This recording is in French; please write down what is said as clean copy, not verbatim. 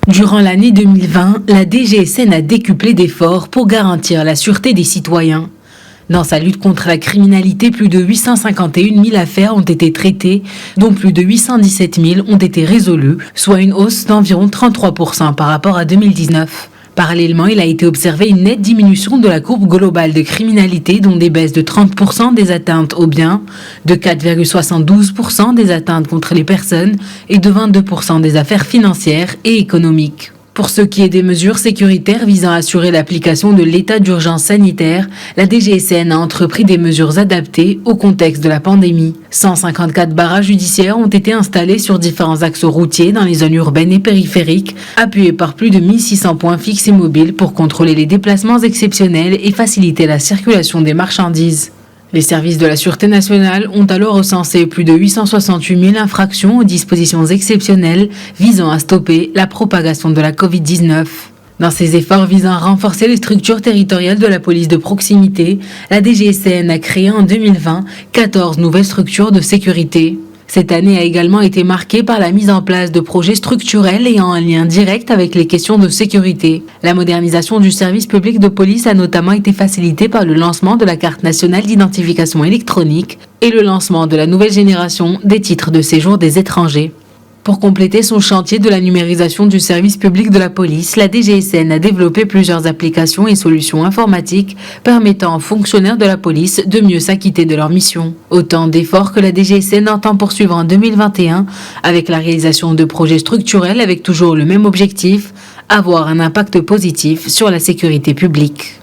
Durant l'année 2020, la DGSN a décuplé d'efforts pour garantir la sûreté des citoyens. Dans sa lutte contre la criminalité, plus de 851 000 affaires ont été traitées, dont plus de 817 000 ont été résolues, soit une hausse d'environ 33% par rapport à 2019. Parallèlement, il a été observé une nette diminution de la courbe globale de criminalité, dont des baisses de 30% des atteintes aux biens, de 4,72% des atteintes contre les personnes et de 22% des affaires financières et économiques. Pour ce qui est des mesures sécuritaires visant à assurer l'application de l'état d'urgence sanitaire, la DGSN a entrepris des mesures adaptées au contexte de la pandémie. 154 barrages judiciaires ont été installés sur différents axes routiers dans les zones urbaines et périphériques, appuyés par plus de 1600 points fixes et mobiles pour contrôler les déplacements exceptionnels et faciliter la circulation des marchandises. Les services de la Sûreté nationale ont alors recensé plus de 868 000 infractions aux dispositions exceptionnelles visant à stopper la propagation de la Covid-19. Dans ses efforts visant à renforcer les structures territoriales de la police de proximité, la DGSN a créé en 2020 14 nouvelles structures de sécurité. Cette année a également été marquée par la mise en place de projets structurels ayant un lien direct avec les questions de sécurité. La modernisation du service public de police a notamment été facilitée par le lancement de la carte nationale d'identification électronique et le lancement de la nouvelle génération des titres de séjour des étrangers. Pour compléter son chantier de la numérisation du service public de la police, la DGSN a développé plusieurs applications et solutions informatiques permettant aux fonctionnaires de la police de mieux s'acquitter de leur mission. Autant d'efforts que la DGSN entend poursuivre en 2021 avec la réalisation de projets structurels avec toujours le même objectif, avoir un impact positif sur la sécurité publique.